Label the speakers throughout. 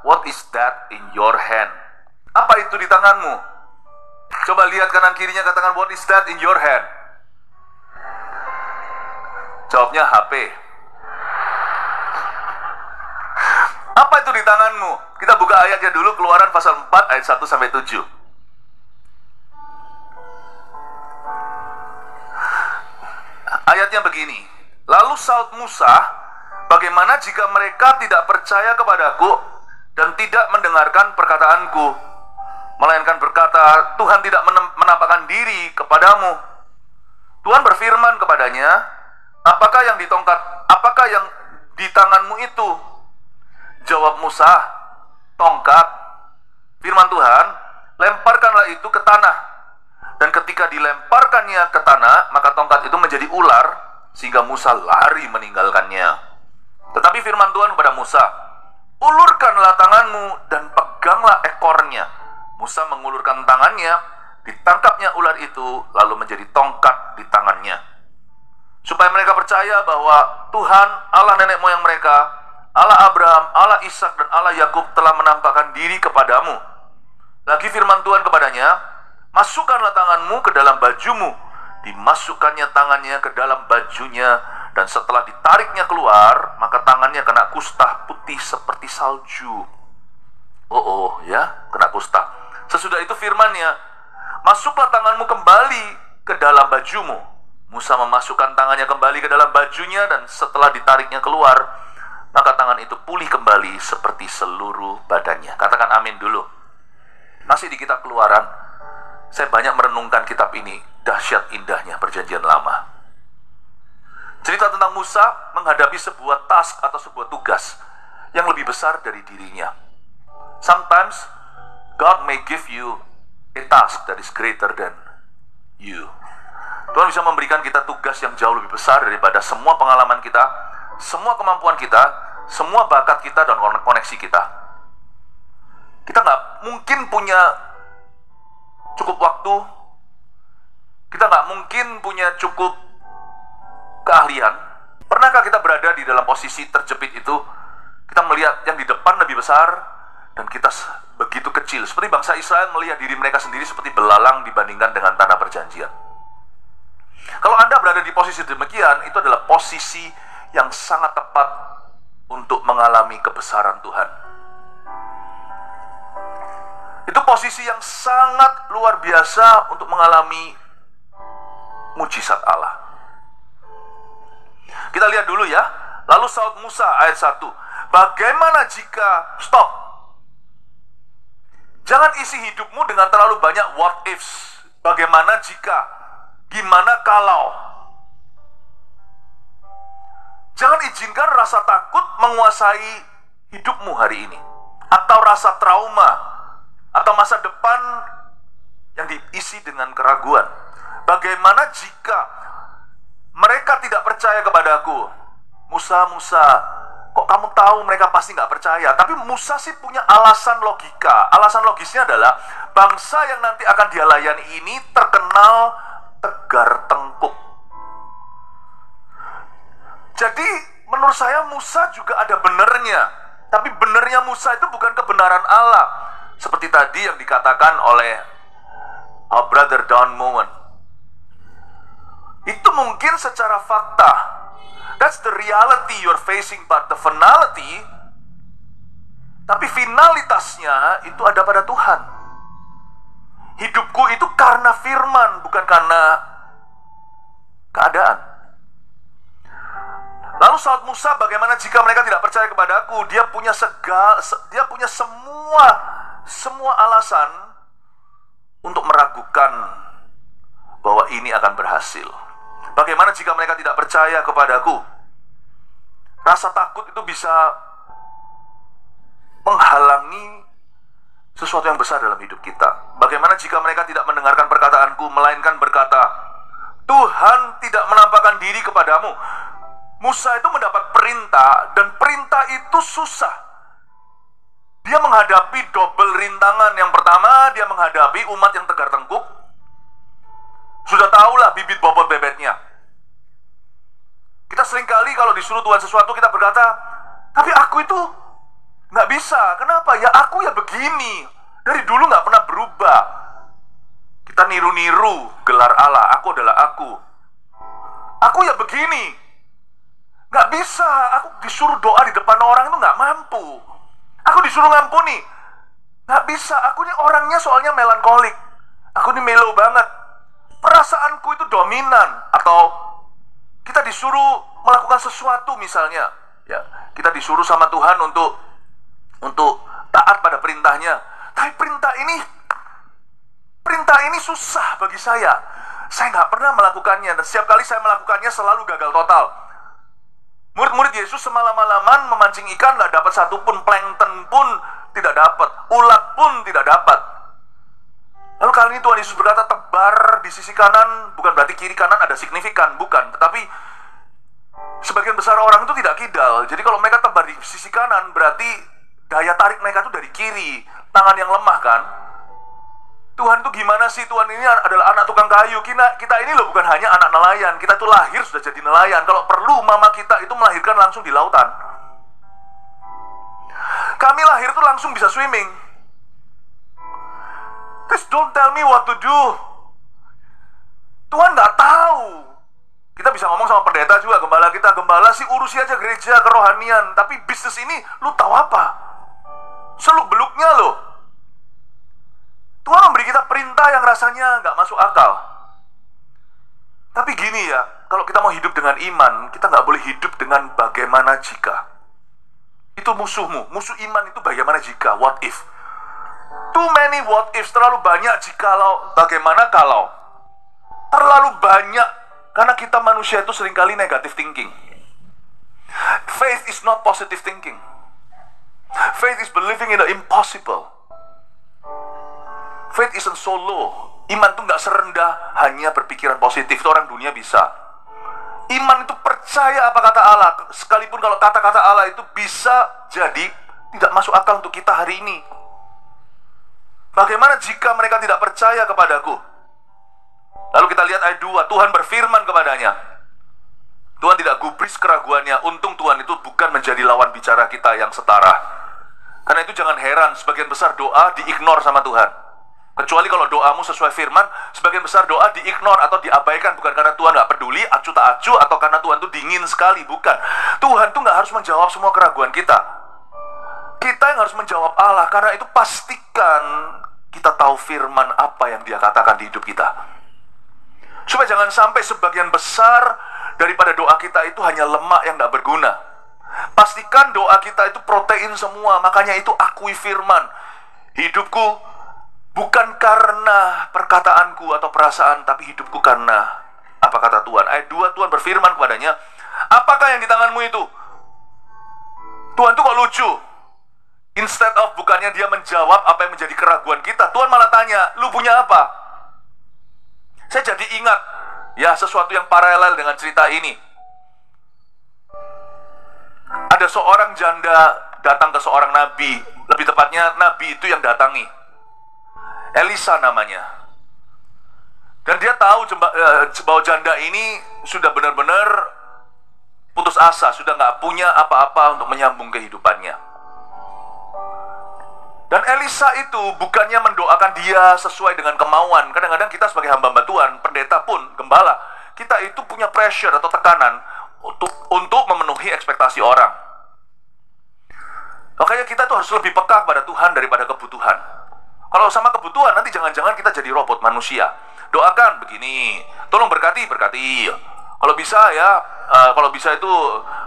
Speaker 1: what is that in your hand? Apa itu di tanganmu? Coba lihat kanan kirinya, katakan, what is that in your hand? Jawabnya HP. Apa itu di tanganmu? Kita buka ayatnya dulu, Keluaran pasal 4 ayat 1 sampai 7. Ayatnya begini. Lalu saut Musa, bagaimana jika mereka tidak percaya kepadaku dan tidak mendengarkan perkataanku, melainkan berkata, Tuhan tidak menampakkan diri kepadamu. Tuhan berfirman kepadanya, apakah yang di tanganmu itu? Jawab Musa, tongkat. Firman Tuhan, lemparkanlah itu ke tanah. Dan ketika dilemparkannya ke tanah, maka tongkat itu menjadi ular, sehingga Musa lari meninggalkannya. Tetapi firman Tuhan kepada Musa, ulurkanlah tanganmu dan peganglah ekornya. Musa mengulurkan tangannya, ditangkapnya ular itu, lalu menjadi tongkat di tangannya. Supaya mereka percaya bahwa Tuhan, Allah nenek moyang mereka, Allah Abraham, Allah Ishak, dan Allah Yakub telah menampakkan diri kepadamu. Lagi firman Tuhan kepadanya, masukkanlah tanganmu ke dalam bajumu. Dimasukkannya tangannya ke dalam bajunya, dan setelah ditariknya keluar, maka tangannya kena kusta putih seperti salju. Kena kusta. Sesudah itu firman-Nya, masuklah tanganmu kembali ke dalam bajumu. Musa memasukkan tangannya kembali ke dalam bajunya, dan setelah ditariknya keluar, maka tangan itu pulih kembali seperti seluruh badannya. Katakan amin dulu. Masih di kitab Keluaran, saya banyak merenungkan kitab ini. Dahsyat indahnya perjanjian lama. Cerita tentang Musa menghadapi sebuah task atau sebuah tugas yang lebih besar dari dirinya. Sometimes God may give you a task that is greater than you. Tuhan bisa memberikan kita tugas yang jauh lebih besar daripada semua pengalaman kita, semua kemampuan kita, semua bakat kita, dan koneksi kita. Kita nggak mungkin punya cukup waktu, kita nggak mungkin punya cukup keahlian. Pernahkah kita berada di dalam posisi terjepit itu? Kita melihat yang di depan lebih besar, dan kita begitu kecil. Seperti bangsa Israel melihat diri mereka sendiri seperti belalang dibandingkan dengan tanah perjanjian. Kalau Anda berada di posisi demikian, itu adalah posisi yang sangat tepat untuk mengalami kebesaran Tuhan. Itu posisi yang sangat luar biasa untuk mengalami mujizat Allah. Kita lihat dulu ya. Lalu saut Musa ayat 1. Bagaimana jika, stop. Jangan isi hidupmu dengan terlalu banyak what ifs. Bagaimana jika, gimana kalau. Jangan izinkan rasa takut menguasai hidupmu hari ini, atau rasa trauma, atau masa depan yang diisi dengan keraguan. Bagaimana jika mereka tidak percaya kepadaku? Musa, kok kamu tahu mereka pasti nggak percaya? Tapi Musa sih punya alasan logika. Alasan logisnya adalah bangsa yang nanti akan dia layani ini terkenal tegar tengkuk. Jadi menurut saya Musa juga ada benernya. Tapi benernya Musa itu bukan kebenaran Allah, seperti tadi yang dikatakan oleh our brother Don Moen. Itu mungkin secara fakta, that's the reality you're facing, but the finality, tapi finalitasnya itu ada pada Tuhan. Hidupku itu karena firman, bukan karena keadaan. Lalu saut Musa, bagaimana jika mereka tidak percaya kepadaku? Dia punya semua alasan untuk meragukan bahwa ini akan berhasil. Bagaimana jika mereka tidak percaya kepadaku? Rasa takut itu bisa menghalangi sesuatu yang besar dalam hidup kita. Bagaimana jika mereka tidak mendengarkan perkataanku, melainkan berkata, Tuhan tidak menampakkan diri kepadamu. Musa itu mendapat perintah, dan perintah itu susah. Dia menghadapi double rintangan. Yang pertama, dia menghadapi umat yang tegar tengkuk. Sudah tahulah bibit bobot bebetnya. Kita seringkali kalau disuruh Tuhan sesuatu, kita berkata, tapi aku itu Nggak bisa. Kenapa? Ya aku ya begini. Dari dulu nggak pernah berubah. Kita niru-niru gelar Allah. Aku adalah aku. Aku ya begini. Nggak bisa. Aku disuruh doa di depan orang itu nggak mampu. Aku disuruh ngampuni. Nggak bisa. Aku ini orangnya soalnya melankolik. Aku ini melo banget. Perasaanku itu dominan. Atau kita disuruh melakukan sesuatu misalnya. Ya, kita disuruh sama Tuhan untuk taat pada perintahnya. Tapi perintah ini susah bagi saya. Saya nggak pernah melakukannya. Dan setiap kali saya melakukannya selalu gagal total. Murid-murid Yesus semalam-malaman memancing ikan, nggak dapat satupun. Plankton pun tidak dapat. Ulat pun tidak dapat. Lalu kali ini Tuhan Yesus berkata, tebar di sisi kanan. Bukan berarti kiri kanan ada signifikan. Bukan. Tetapi sebagian besar orang itu tidak kidal. Jadi kalau mereka tebar di sisi kanan, berarti daya tarik mereka itu dari kiri. Tangan yang lemah kan. Tuhan itu gimana sih? Tuhan ini adalah anak tukang kayu. Kita ini loh bukan hanya anak nelayan. Kita tuh lahir sudah jadi nelayan. Kalau perlu mama kita itu melahirkan langsung di lautan. Kami lahir tuh langsung bisa swimming. Please don't tell me what to do. Tuhan nggak tahu. Kita bisa ngomong sama pendeta juga, gembala kita, gembala sih urusi aja gereja, kerohanian. Tapi bisnis ini, lu tahu apa? Seluk-beluknya loh. Tuhan memberi kita perintah yang rasanya nggak masuk akal. Tapi gini ya, kalau kita mau hidup dengan iman, kita nggak boleh hidup dengan bagaimana jika. Itu musuhmu. Musuh iman itu bagaimana jika, what if. Too many what ifs, terlalu banyak jikalau, bagaimana kalau. Terlalu banyak, karena kita manusia itu seringkali negative thinking. Faith is not positive thinking. Faith is believing in the impossible. Faith isn't so low. Iman itu nggak serendah hanya berpikiran positif. Itu orang dunia bisa. Iman itu percaya apa kata Allah. Sekalipun kalau kata-kata Allah itu bisa jadi tidak masuk akal untuk kita hari ini. Bagaimana jika mereka tidak percaya kepadaku? Lalu kita lihat ayat 2. Tuhan berfirman kepadanya. Tuhan tidak gubris keraguannya. Untung Tuhan itu bukan menjadi lawan bicara kita yang setara. Karena itu jangan heran, sebagian besar doa diignore sama Tuhan. Kecuali kalau doamu sesuai firman, sebagian besar doa diignore atau diabaikan. Bukan karena Tuhan nggak peduli, acu tak acu, atau karena Tuhan tuh dingin sekali. Bukan. Tuhan tuh nggak harus menjawab semua keraguan kita. Kita yang harus menjawab Allah. Karena itu pastikan kita tahu firman apa yang Dia katakan di hidup kita. Supaya jangan sampai sebagian besar daripada doa kita itu hanya lemak yang nggak berguna. Pastikan doa kita itu protein semua. Makanya itu akui firman. Hidupku bukan karena perkataanku atau perasaan, tapi hidupku karena apa kata Tuhan. Ayat 2, Tuhan berfirman kepadanya, apakah yang di tanganmu itu? Tuhan tuh kok lucu. Instead of bukannya Dia menjawab apa yang menjadi keraguan kita, Tuhan malah tanya, lu punya apa? Saya jadi ingat ya sesuatu yang paralel dengan cerita ini. Ada seorang janda datang ke seorang nabi. Lebih tepatnya nabi itu yang datangi. Elisa namanya. Dan dia tahu bahwa janda ini sudah benar-benar putus asa, sudah nggak punya apa-apa untuk menyambung kehidupannya. Dan Elisa itu bukannya mendoakan dia sesuai dengan kemauan. Kadang-kadang kita sebagai hamba Tuhan, pendeta pun, gembala, kita itu punya pressure atau tekanan untuk memenuhi ekspektasi orang. Makanya kita tuh harus lebih peka pada Tuhan daripada kebutuhan. Kalau sama kebutuhan, nanti jangan-jangan kita jadi robot manusia. Doakan begini, tolong berkati. Kalau bisa ya, kalau bisa itu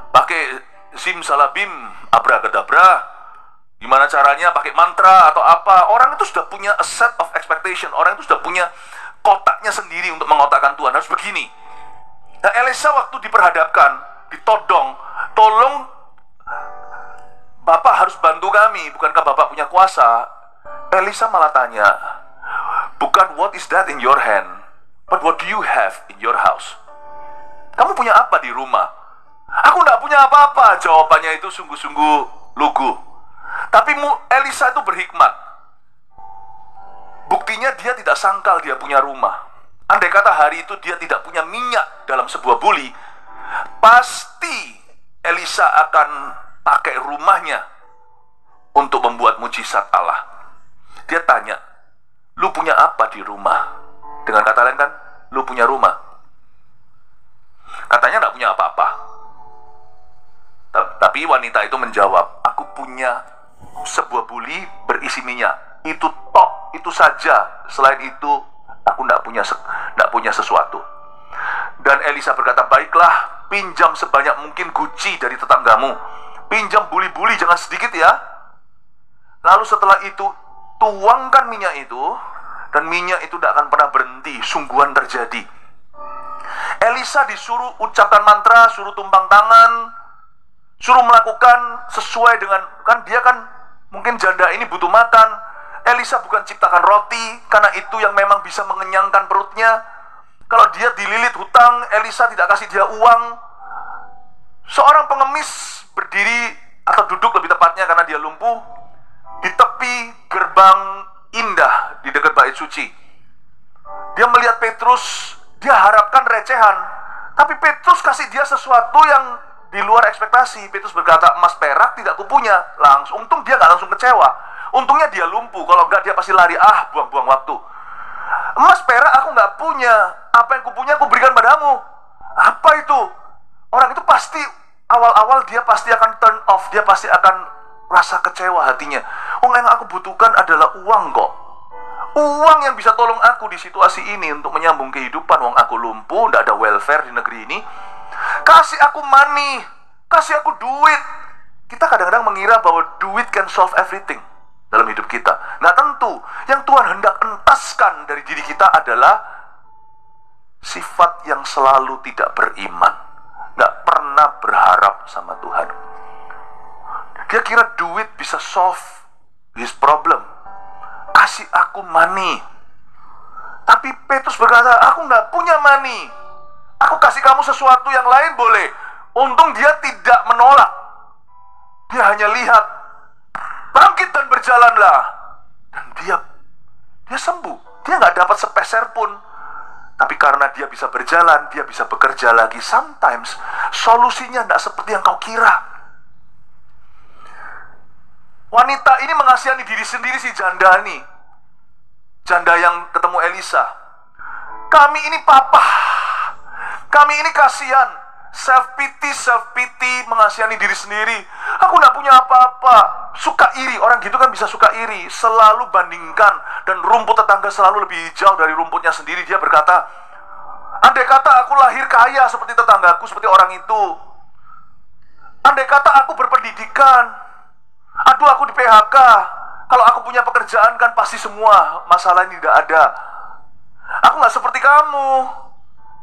Speaker 1: pakai simsalabim, abracadabra. Gimana caranya pakai mantra atau apa. Orang itu sudah punya a set of expectation. Orang itu sudah punya kotaknya sendiri untuk mengotakkan Tuhan. Harus begini. Nah, Elisa waktu diperhadapkan, ditodong, tolong Bapak harus bantu kami. Bukankah Bapak punya kuasa? Elisa malah tanya, bukan what is that in your hand, but what do you have in your house? Kamu punya apa di rumah? Aku gak punya apa-apa. Jawabannya itu sungguh-sungguh lugu. Tapi Elisa itu berhikmat. Buktinya dia tidak sangkal dia punya rumah. Andai kata hari itu dia tidak punya minyak dalam sebuah buli, pasti Elisa akan pakai rumahnya untuk membuat mujizat Allah. Dia tanya, lu punya apa di rumah? Dengan kata lain kan, lu punya rumah. Katanya nggak punya apa-apa. Tapi wanita itu menjawab, aku punya sebuah buli berisi minyak. Itu tok, itu saja. Selain itu, aku nggak punya sesuatu. Dan Elisa berkata, baiklah, pinjam sebanyak mungkin guci dari tetanggamu. Pinjam buli-buli, jangan sedikit ya. Lalu setelah itu, tuangkan minyak itu, dan minyak itu tidak akan pernah berhenti. Sungguhan terjadi. Elisa disuruh ucapkan mantra, suruh tumpang tangan, suruh melakukan sesuai dengan, kan dia kan mungkin janda ini butuh makan. Elisa bukan ciptakan roti, karena itu yang memang bisa mengenyangkan perutnya. Kalau dia dililit hutang, Elisa tidak kasih dia uang. Seorang pengemis berdiri atau duduk lebih tepatnya karena dia lumpuh di tepi gerbang indah di dekat bait suci. Dia melihat Petrus, dia harapkan recehan, tapi Petrus kasih dia sesuatu yang di luar ekspektasi. Petrus berkata, emas perak tidak kupunya. Langsung, untung dia gak langsung kecewa. Untungnya dia lumpuh, kalau enggak dia pasti lari, buang-buang waktu. Emas perak aku gak punya, apa yang kupunya aku berikan padamu. Apa itu? Orang itu pasti awal-awal dia pasti akan turn off, dia pasti akan rasa kecewa hatinya. Yang aku butuhkan adalah uang kok. Uang yang bisa tolong aku di situasi ini untuk menyambung kehidupan. Wong aku lumpuh, tidak ada welfare di negeri ini. Kasih aku money, kasih aku duit. Kita kadang-kadang mengira bahwa duit can solve everything dalam hidup kita. Nggak tentu. Yang Tuhan hendak entaskan dari diri kita adalah sifat yang selalu tidak beriman, nggak pernah berharap sama Tuhan. Dia kira duit bisa solve his problem. Kasih aku money. Tapi Petrus berkata, aku nggak punya money. Aku kasih kamu sesuatu yang lain boleh. Untung dia tidak menolak. Dia hanya lihat, bangkit dan berjalanlah. Dan dia sembuh. Dia nggak dapat sepeser pun. Tapi karena dia bisa berjalan, dia bisa bekerja lagi. Sometimes solusinya tidak seperti yang kau kira. Wanita ini mengasihani diri sendiri, si janda ini. Janda yang ketemu Elisa. Kami ini papa. Kami ini kasihan. Self pity, mengasihani diri sendiri. Aku tidak punya apa-apa. Suka iri, orang gitu kan bisa suka iri. Selalu bandingkan. Dan rumput tetangga selalu lebih hijau dari rumputnya sendiri. Dia berkata, andai kata aku lahir kaya seperti tetanggaku, seperti orang itu. Andai kata aku berpendidikan. Aduh, aku di PHK. Kalau aku punya pekerjaan kan pasti semua masalah ini tidak ada. Aku gak seperti kamu.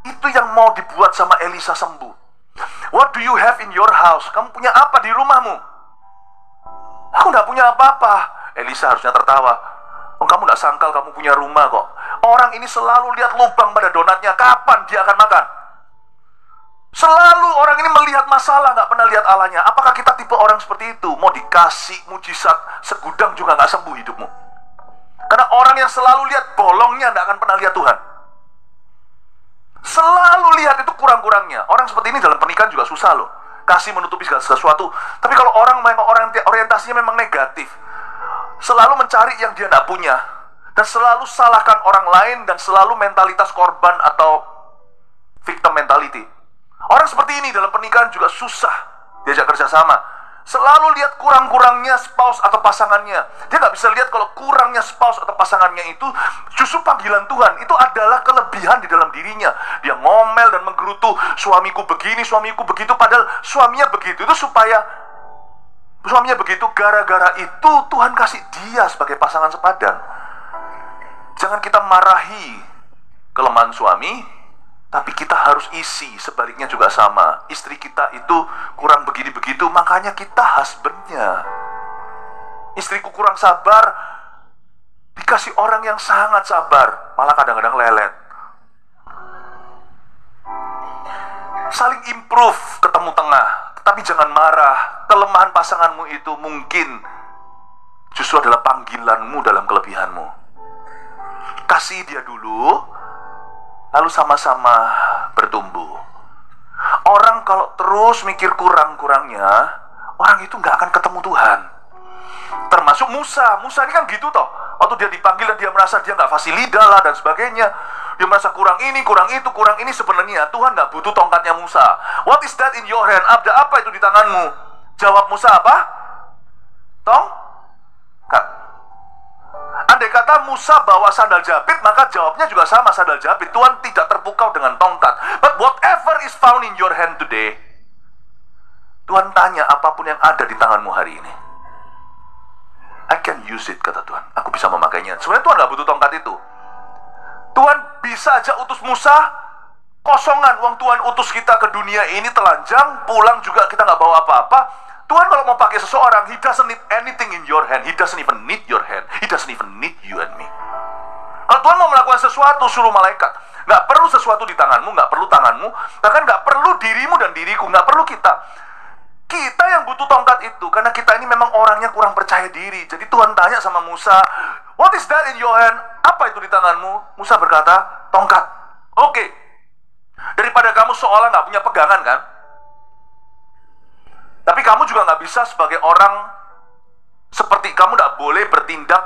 Speaker 1: Itu yang mau dibuat sama Elisa sembuh. What do you have in your house? Kamu punya apa di rumahmu? Aku gak punya apa-apa. Elisa harusnya tertawa. Oh, kamu gak sangkal kamu punya rumah kok. Orang ini selalu lihat lubang pada donatnya. Kapan dia akan makan? Selalu orang ini melihat masalah, gak pernah lihat Allahnya. Apakah kita tipe orang seperti itu? Mau dikasih mujizat segudang juga gak sembuh hidupmu. Karena orang yang selalu lihat bolongnya gak akan pernah lihat Tuhan. Selalu lihat itu kurang-kurangnya. Orang seperti ini dalam pernikahan juga susah loh. Kasih menutupi segala sesuatu. Tapi kalau orang orientasinya memang negatif, selalu mencari yang dia gak punya, dan selalu salahkan orang lain, dan selalu mentalitas korban atau victim mentality. Orang seperti ini dalam pernikahan juga susah diajak kerjasama. Selalu lihat kurang-kurangnya spouse atau pasangannya. Dia nggak bisa lihat kalau kurangnya spouse atau pasangannya itu justru panggilan Tuhan. Itu adalah kelebihan di dalam dirinya. Dia ngomel dan menggerutu, suamiku begini, suamiku begitu. Padahal suaminya begitu itu supaya suaminya begitu, gara-gara itu Tuhan kasih dia sebagai pasangan sepadan. Jangan kita marahi kelemahan suami, tapi kita harus isi sebaliknya juga sama. Istri kita itu kurang begini-begitu, makanya kita husbandnya. Istriku kurang sabar, dikasih orang yang sangat sabar, malah kadang-kadang lelet. Saling improve, ketemu tengah. Tapi jangan marah. Kelemahan pasanganmu itu mungkin justru adalah panggilanmu dalam kelebihanmu. Kasih dia dulu, lalu sama-sama bertumbuh. Orang kalau terus mikir kurang-kurangnya, orang itu nggak akan ketemu Tuhan. Termasuk Musa. Musa ini kan gitu toh. Waktu dia dipanggil dan dia merasa dia nggak fasih lidah lah dan sebagainya. Dia merasa kurang ini, kurang itu, kurang ini. Sebenarnya Tuhan nggak butuh tongkatnya Musa. What is that in your hand? Ada apa itu di tanganmu? Jawab Musa apa? Tongkat. Andai kata Musa bawa sandal jepit, maka jawabnya juga sama, sandal jepit. Tuhan tidak terpukau dengan tongkat. But whatever is found in your hand today, Tuhan tanya apapun yang ada di tanganmu hari ini. I can use it, kata Tuhan. Aku bisa memakainya. Sebenarnya Tuhan gak butuh tongkat itu. Tuhan bisa aja utus Musa kosongan. Wong Tuhan utus kita ke dunia ini telanjang, pulang juga kita gak bawa apa-apa. Tuhan kalau mau pakai seseorang, He doesn't need anything in your hand. He doesn't even need your hand. He doesn't even need you and me. Kalau Tuhan mau melakukan sesuatu, suruh malaikat. Gak perlu sesuatu di tanganmu, gak perlu tanganmu, bahkan gak perlu dirimu dan diriku, gak perlu kita. Kita yang butuh tongkat itu, karena kita ini memang orangnya kurang percaya diri. Jadi Tuhan tanya sama Musa, what is that in your hand? Apa itu di tanganmu? Musa berkata, tongkat. Oke. Daripada kamu seolah gak punya pegangan kan? Tapi kamu juga gak bisa sebagai orang, seperti kamu gak boleh bertindak,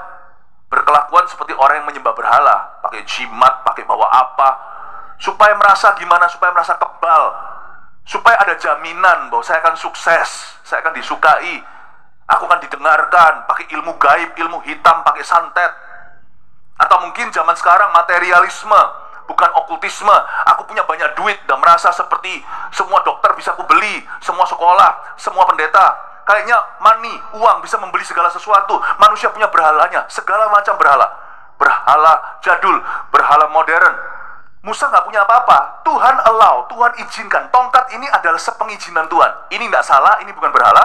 Speaker 1: berkelakuan seperti orang yang menyembah berhala. Pakai jimat, pakai bawa apa, supaya merasa gimana, supaya merasa kebal, supaya ada jaminan bahwa saya akan sukses, saya akan disukai, aku akan didengarkan, pakai ilmu gaib, ilmu hitam, pakai santet. Atau mungkin zaman sekarang materialisme, bukan okultisme. Aku punya banyak duit dan merasa seperti semua dokter bisa aku beli, semua sekolah, semua pendeta. Kayaknya money, uang bisa membeli segala sesuatu. Manusia punya berhalanya, segala macam berhala. Berhala jadul, berhala modern. Musa nggak punya apa-apa. Tuhan allow, Tuhan izinkan. Tongkat ini adalah sepengizinan Tuhan. Ini nggak salah, ini bukan berhala.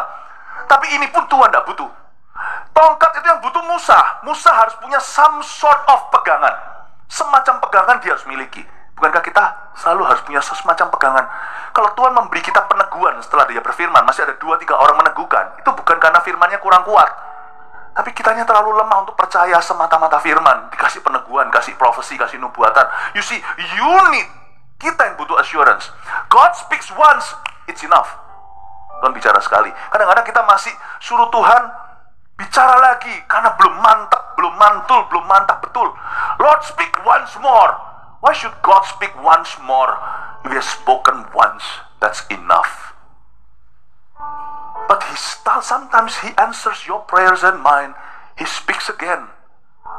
Speaker 1: Tapi ini pun Tuhan nggak butuh. Tongkat itu yang butuh Musa. Musa harus punya some sort of pegangan. Semacam pegangan dia harus miliki. Bukankah kita selalu harus punya semacam pegangan? Kalau Tuhan memberi kita peneguhan setelah dia berfirman, masih ada 2-3 orang meneguhkan. Itu bukan karena firmannya kurang kuat, tapi kitanya terlalu lemah untuk percaya semata-mata firman. Dikasih peneguhan, kasih profesi, kasih nubuatan. You see, you need, kita yang butuh assurance. God speaks once, it's enough. Tuhan bicara sekali. Kadang-kadang kita masih suruh Tuhan bicara lagi, karena belum mantap, belum mantul, belum mantap betul. Lord, speak once more. Why should God speak once more? If He has spoken once, that's enough. But sometimes He answers your prayers and mine. He speaks again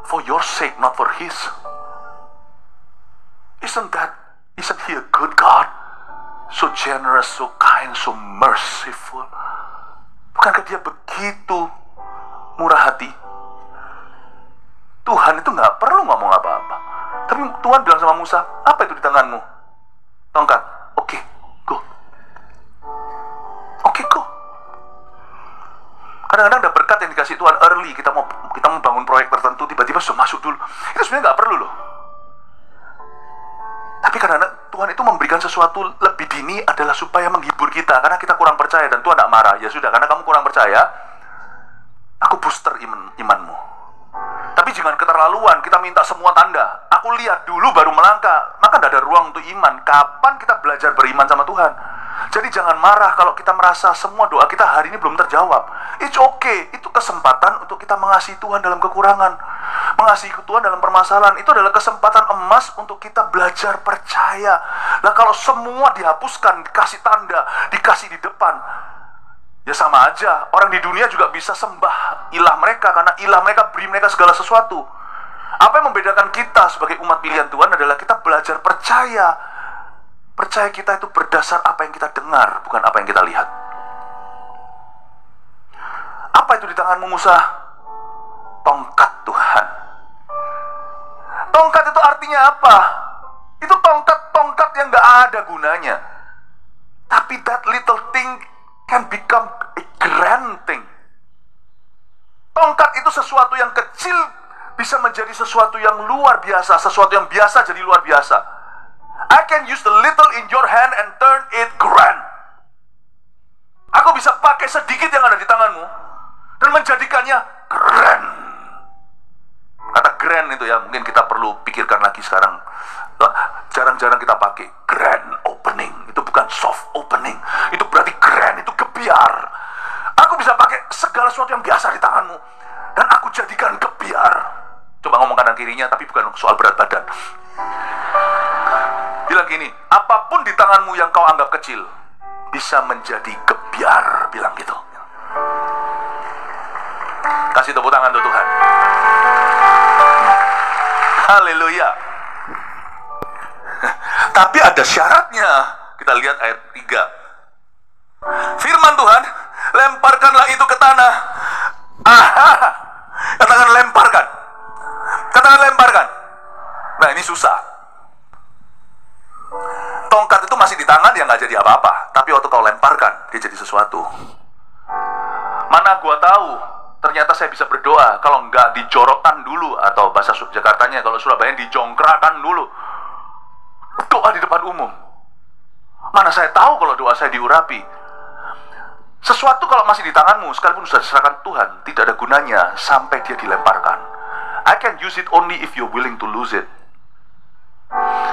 Speaker 1: for your sake, not for His. Isn't He a good God? So generous, so kind, so merciful. Bukankah Dia begitu murah hati? Tuhan itu gak perlu ngomong apa-apa. Tapi Tuhan bilang sama Musa, apa itu di tanganmu? Tongkat. Oke, go. Oke, go. Kadang-kadang ada berkat yang dikasih Tuhan early. Kita mau bangun proyek tertentu, tiba-tiba sudah masuk dulu. Itu sebenarnya nggak perlu loh. Tapi kadang-kadang Tuhan itu memberikan sesuatu lebih dini adalah supaya menghibur kita, karena kita kurang percaya. Dan Tuhan nggak marah. Ya sudah, karena kamu kurang percaya, aku booster imanmu. Tapi jangan keterlaluan, kita minta semua tanda. Aku lihat dulu baru melangkah. Maka tidak ada ruang untuk iman. Kapan kita belajar beriman sama Tuhan? Jadi jangan marah kalau kita merasa semua doa kita hari ini belum terjawab. It's okay. Itu kesempatan untuk kita mengasihi Tuhan dalam kekurangan, mengasihi Tuhan dalam permasalahan. Itu adalah kesempatan emas untuk kita belajar percaya. Nah, kalau semua dihapuskan, dikasih tanda, dikasih di depan, ya sama aja. Orang di dunia juga bisa sembah ilah mereka, karena ilah mereka beri mereka segala sesuatu. Apa yang membedakan kita sebagai umat pilihan Tuhan adalah kita belajar percaya. Percaya kita itu berdasar apa yang kita dengar, bukan apa yang kita lihat. Apa itu di tanganmu, Musa? Tongkat Tuhan. Tongkat itu artinya apa? Itu tongkat yang gak ada gunanya. Tapi that little thing can become a grand thing. Tongkat itu sesuatu yang kecil bisa menjadi sesuatu yang luar biasa. Sesuatu yang biasa jadi luar biasa. I can use the little in your hand and turn it grand. Aku bisa pakai sedikit yang ada di tanganmu dan menjadikannya grand. Kata grand itu ya, mungkin kita perlu pikirkan lagi sekarang. Jarang-jarang kita pakai grand opening. Itu bukan soft opening. Itu berarti grand, itu gebiar. Aku bisa pakai segala sesuatu yang biasa di tanganmu jadikan gebiar. Coba ngomong kanan kirinya, tapi bukan soal berat badan. Bilang gini, apapun di tanganmu yang kau anggap kecil bisa menjadi gebiar. Bilang gitu. Kasih tepuk tangan untuk Tuhan. Haleluya. Tapi ada syaratnya. Kita lihat ayat 3. Firman Tuhan, lemparkanlah itu ke tanah. Katakan lemparkan. Katakan lemparkan. Nah, ini susah. Tongkat itu masih di tangan, ya nggak jadi apa-apa. Tapi waktu kau lemparkan, dia jadi sesuatu. Mana gua tahu, ternyata saya bisa berdoa kalau nggak dijorokkan dulu, atau bahasa Jakartanya kalau Surabaya dijongkrakan dulu. Doa di depan umum. Mana saya tahu kalau doa saya diurapi. Sesuatu kalau masih di tanganmu, sekalipun sudah diserahkan Tuhan, tidak ada gunanya sampai dia dilemparkan. I can use it only if you're willing to lose it.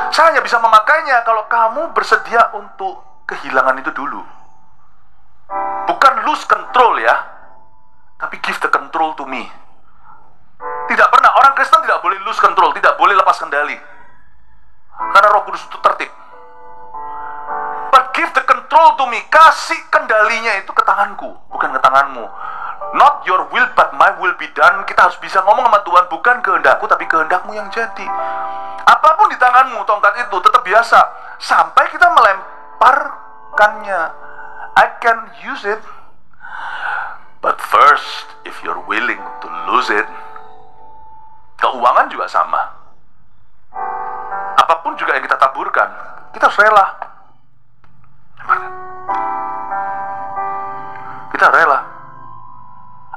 Speaker 1: Saya hanya bisa memakainya kalau kamu bersedia untuk kehilangan itu dulu. Bukan lose control ya, tapi give the control to me. Tidak pernah, orang Kristen tidak boleh lose control, tidak boleh lepas kendali. Karena Roh Kudus itu tertib. But give the control to me, kasih kendalinya itu ke tanganku, bukan ke tanganmu. Not your will but my will be done. Kita harus bisa ngomong sama Tuhan, bukan kehendakku tapi kehendakmu yang jadi. Apapun di tanganmu, tongkat itu tetap biasa sampai kita melemparkannya. I can use it, but first if you're willing to lose it. Keuangan juga sama. Apapun juga yang kita taburkan, kita harus rela. Kita rela.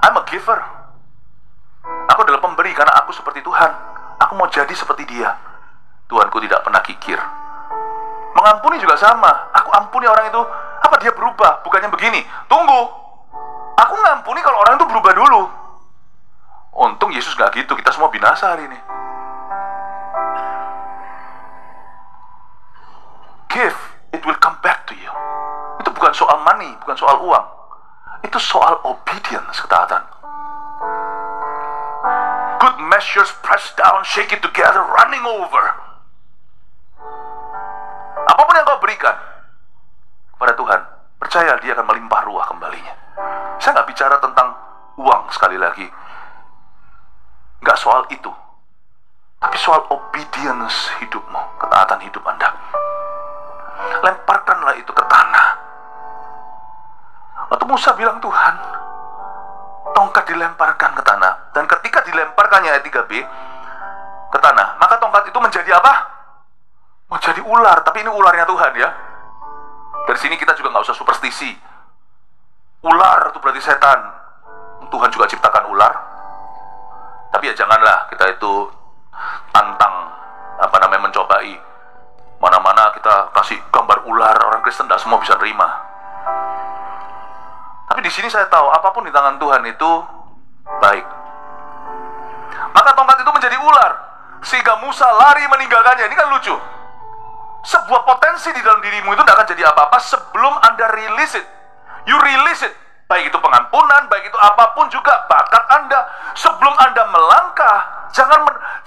Speaker 1: I'm a giver. Aku adalah pemberi karena aku seperti Tuhan. Aku mau jadi seperti Dia. Tuhanku tidak pernah kikir. Mengampuni juga sama. Aku ampuni orang itu. Apa dia berubah? Bukannya begini. Tunggu. Aku ngampuni kalau orang itu berubah dulu. Untung Yesus gak gitu. Kita semua binasa hari ini. Give, it will come back to you. Itu bukan soal money, bukan soal uang. Itu soal obedience, ketaatan. Good measures pressed down, shake it together, running over. Apapun yang kau berikan pada Tuhan, percaya Dia akan melimpah ruah kembalinya. Saya nggak bicara tentang uang sekali lagi. Nggak soal itu. Tapi soal obedience hidupmu, ketaatan hidup Anda. Lemparkanlah itu ke tanah. Waktu Musa bilang, Tuhan, tongkat dilemparkan ke tanah. Dan ketika dilemparkannya ayat 3b ke tanah, maka tongkat itu menjadi apa? Menjadi ular. Tapi ini ularnya Tuhan ya. Dari sini kita juga nggak usah superstisi. Ular itu berarti setan. Tuhan juga ciptakan ular. Tapi ya janganlah kita itu tantang, mencobai. Mana-mana kita kasih gambar ular, orang Kristen tidak semua bisa nerima. Tapi di sini saya tahu apapun di tangan Tuhan itu baik. Maka tongkat itu menjadi ular sehingga Musa lari meninggalkannya. Ini kan lucu. Sebuah potensi di dalam dirimu itu tidak akan jadi apa-apa sebelum Anda release it. You release it. Baik itu pengampunan, baik itu apapun juga bakat Anda. Sebelum Anda melangkah,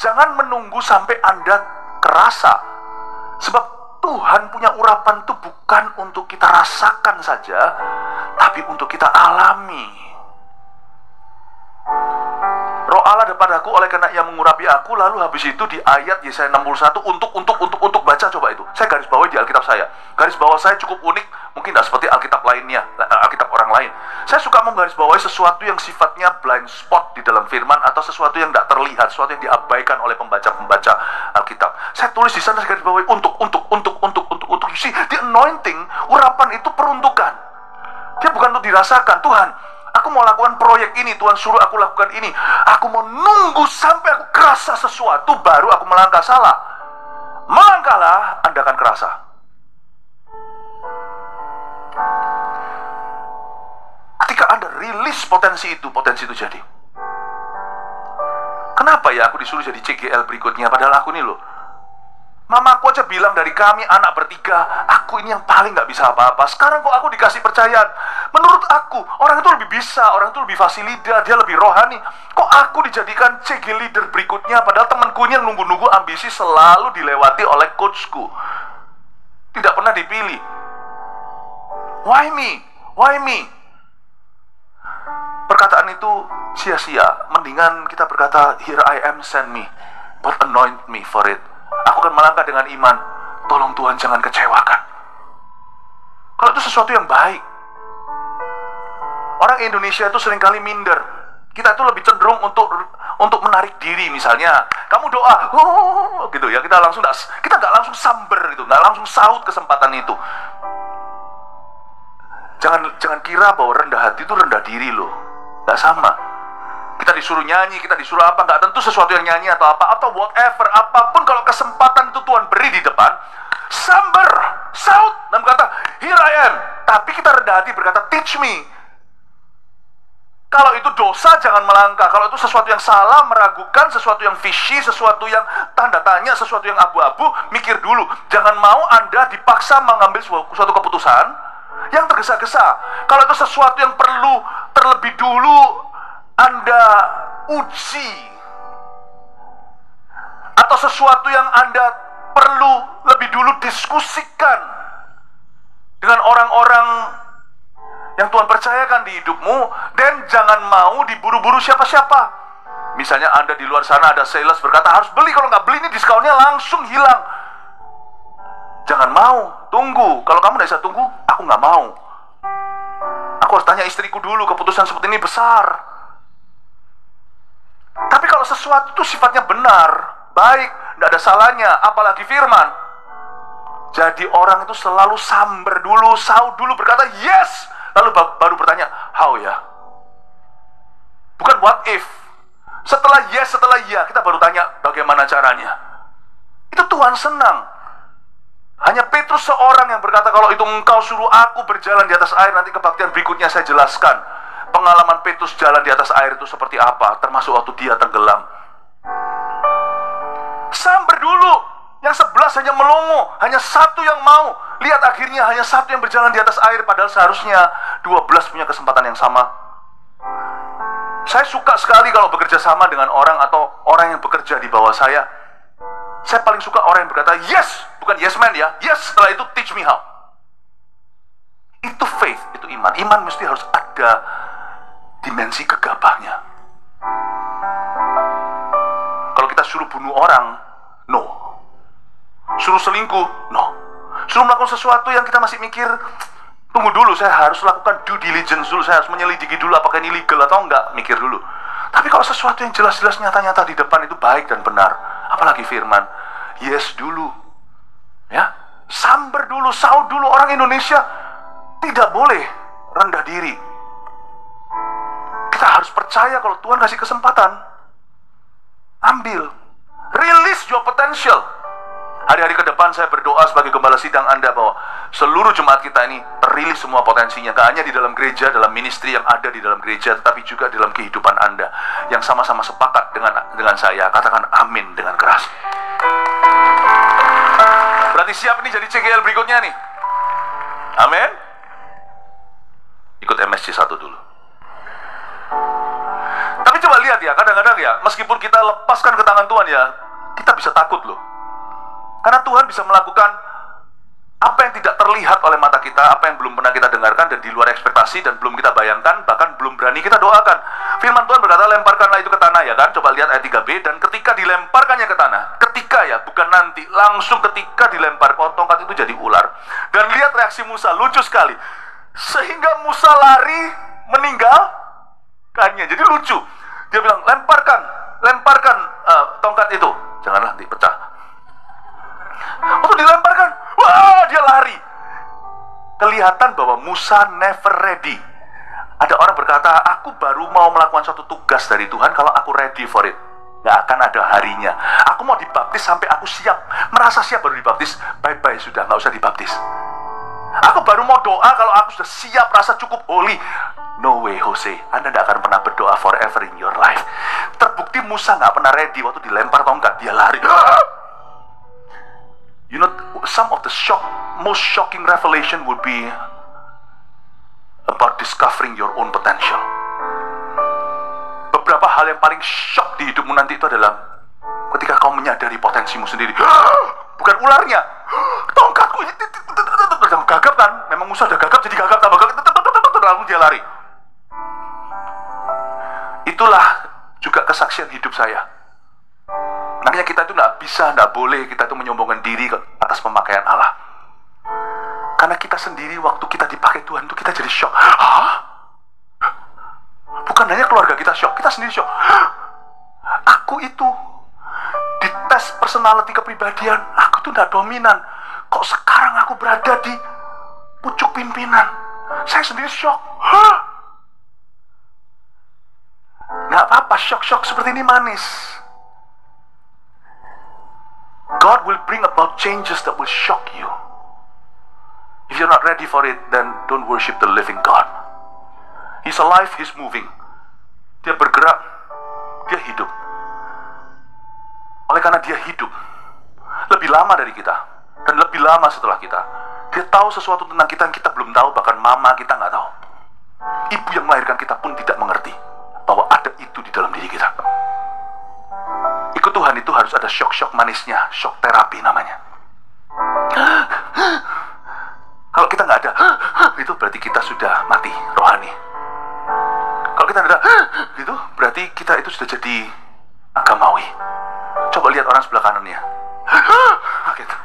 Speaker 1: jangan menunggu sampai Anda kerasa. Sebab Tuhan punya urapan itu bukan untuk kita rasakan saja, tapi untuk kita alami. Roh Allah ada padaku oleh karena Ia mengurapi aku. Lalu habis itu di ayat Yesaya 61 untuk baca, coba itu. Saya garis bawahi di Alkitab saya. Garis bawah saya cukup unik, mungkin tidak seperti Alkitab lainnya, Alkitab orang lain. Saya suka menggarisbawahi sesuatu yang sifatnya blind spot di dalam firman, atau sesuatu yang tidak terlihat, sesuatu yang diabaikan oleh pembaca-pembaca Alkitab. Saya tulis di sana, saya garis bawahi untuk. You see, the anointing, urapan itu peruntukan. Dia bukan untuk dirasakan. Tuhan, aku mau lakukan proyek ini, Tuhan suruh aku lakukan ini. Aku mau nunggu sampai aku kerasa sesuatu, baru aku melangkah. Salah. Melangkahlah, Anda akan kerasa. Ketika Anda rilis potensi itu jadi. Kenapa ya aku disuruh jadi CGL berikutnya, padahal aku ini loh Mamaku aja bilang dari kami anak bertiga, aku ini yang paling gak bisa apa-apa. Sekarang kok aku dikasih percayaan. Menurut aku, orang itu lebih bisa, orang itu lebih fasilida, dia lebih rohani. Kok aku dijadikan CG leader berikutnya, padahal temanku ini yang nunggu-nunggu ambisi selalu dilewati oleh coachku. Tidak pernah dipilih. Why me? Why me? Perkataan itu sia-sia. Mendingan kita berkata, here I am, send me, but anoint me for it. Aku akan melangkah dengan iman. Tolong Tuhan jangan kecewakan. Kalau itu sesuatu yang baik. Orang Indonesia itu seringkali minder. Kita itu lebih cenderung untuk menarik diri. Misalnya, kamu doa, gitu ya. Kita nggak langsung samber gitu, nggak langsung saut kesempatan itu. Jangan kira bahwa rendah hati itu rendah diri loh. Nggak sama. Kita disuruh nyanyi, kita disuruh apa, nggak tentu sesuatu yang nyanyi atau apa, atau whatever, apapun. Kalau kesempatan itu Tuhan beri di depan, samber, saut, dan berkata, here I am. Tapi kita rendah hati berkata, teach me. Kalau itu dosa, jangan melangkah. Kalau itu sesuatu yang salah, meragukan, sesuatu yang fishy, sesuatu yang tanda tanya, sesuatu yang abu-abu, mikir dulu. Jangan mau Anda dipaksa mengambil suatu keputusan yang tergesa-gesa. Kalau itu sesuatu yang perlu terlebih dulu Anda uji, atau sesuatu yang Anda perlu lebih dulu diskusikan dengan orang-orang yang Tuhan percayakan di hidupmu, dan jangan mau diburu-buru siapa-siapa. Misalnya Anda di luar sana ada sales berkata harus beli, kalau nggak beli ini diskonnya langsung hilang. Jangan mau, tunggu. Kalau kamu nggak bisa tunggu, aku nggak mau. Aku harus tanya istriku dulu, keputusan seperti ini besar. Tapi kalau sesuatu itu sifatnya benar, baik, tidak ada salahnya, apalagi firman. Jadi orang itu selalu samber dulu, saut dulu, berkata yes, lalu baru bertanya, how ya? Bukan what if. Setelah yes, setelah iya, kita baru tanya bagaimana caranya. Itu Tuhan senang. Hanya Petrus seorang yang berkata, kalau itu engkau suruh aku berjalan di atas air, nanti kebaktian berikutnya saya jelaskan. Pengalaman Petrus jalan di atas air itu seperti apa, termasuk waktu dia tenggelam. Samber dulu. Yang 11 hanya melongo, hanya satu yang mau. Lihat akhirnya hanya satu yang berjalan di atas air, padahal seharusnya 12 punya kesempatan yang sama. Saya suka sekali kalau bekerja sama dengan orang atau orang yang bekerja di bawah saya. Saya paling suka orang yang berkata yes, bukan yes man ya, yes, setelah itu teach me how. Itu faith, itu iman. Iman mesti harus ada dimensi gegabahnya. Kalau kita suruh bunuh orang, no. Suruh selingkuh, no. Suruh melakukan sesuatu yang kita masih mikir, tunggu dulu, saya harus lakukan due diligence dulu, saya harus menyelidiki dulu apakah ini legal atau enggak, mikir dulu. Tapi kalau sesuatu yang jelas-jelas nyata-nyata di depan itu baik dan benar, apalagi firman, yes dulu. Ya, samber dulu, saut dulu. Orang Indonesia tidak boleh rendah diri. Kita harus percaya kalau Tuhan kasih kesempatan, ambil, release your potential. Hari-hari ke depan saya berdoa sebagai gembala sidang Anda bahwa seluruh jemaat kita ini terilis semua potensinya, gak hanya di dalam gereja, dalam ministry yang ada di dalam gereja, tetapi juga dalam kehidupan Anda yang sama-sama sepakat dengan saya. Katakan amin dengan keras. Berarti siap nih jadi CGL berikutnya nih. Amin. Ikut MSC 1 dulu. Tapi coba lihat ya, kadang-kadang ya, meskipun kita lepaskan ke tangan Tuhan ya, kita bisa takut loh. Karena Tuhan bisa melakukan apa yang tidak terlihat oleh mata kita, apa yang belum pernah kita dengarkan dan di luar ekspektasi dan belum kita bayangkan, bahkan belum berani kita doakan. Firman Tuhan berkata, lemparkanlah itu ke tanah, ya kan? Coba lihat ayat 3b, dan ketika dilemparkannya ke tanah, ketika ya, bukan nanti, langsung ketika dilempar, tongkat itu jadi ular. Dan lihat reaksi Musa, lucu sekali. Sehingga Musa lari meninggalkannya. Jadi lucu. Dia bilang, lemparkan tongkat itu. Janganlah nanti pecah. Waktu dilemparkan, wah, dia lari. Kelihatan bahwa Musa never ready. Ada orang berkata, aku baru mau melakukan suatu tugas dari Tuhan kalau aku ready for it. Gak akan ada harinya. Aku mau dibaptis sampai aku siap, merasa siap baru dibaptis. Bye-bye, sudah, gak usah dibaptis. Aku baru mau doa kalau aku sudah siap, rasa cukup holy. No way, Jose. Anda gak akan pernah berdoa forever in your life. Terbukti Musa gak pernah ready. Waktu dilempar tongkat, dia lari. You know, some of the most shocking revelation would be about discovering your own potential. Beberapa hal yang paling shock di hidupmu nanti itu adalah ketika kau menyadari potensimu sendiri. Bukan ularnya, tongkatku ini gagap kan? Memang musuh udah gagap, jadi gagap tambah gagap, lalu dia lari. Itulah juga kesaksian hidup saya. Makanya kita itu nggak boleh kita itu menyombongkan diri atas pemakaian Allah. Karena kita sendiri waktu kita dipakai Tuhan itu kita jadi shock. Hah? Bukan hanya keluarga kita shock, kita sendiri shock. Aku itu di tes personality kepribadian, aku tuh nggak dominan. Kok sekarang aku berada di pucuk pimpinan? Saya sendiri shock. Hah? Nggak apa-apa, shock seperti ini manis. God will bring about changes that will shock you. If you're not ready for it, then don't worship the living God. He's alive, He's moving. Dia bergerak, Dia hidup. Oleh karena Dia hidup lebih lama dari kita dan lebih lama setelah kita, Dia tahu sesuatu tentang kita yang kita belum tahu. Bahkan mama kita nggak tahu. Ibu yang melahirkan kita pun tidak mengerti bahwa ada itu di dalam diri kita. Ikut Tuhan itu harus ada shock manisnya, shock terapi namanya. Kalau kita nggak ada, itu berarti kita sudah mati rohani. Kalau kita ada, itu berarti kita itu sudah jadi agamawi. Coba lihat orang sebelah kanannya. Gitu.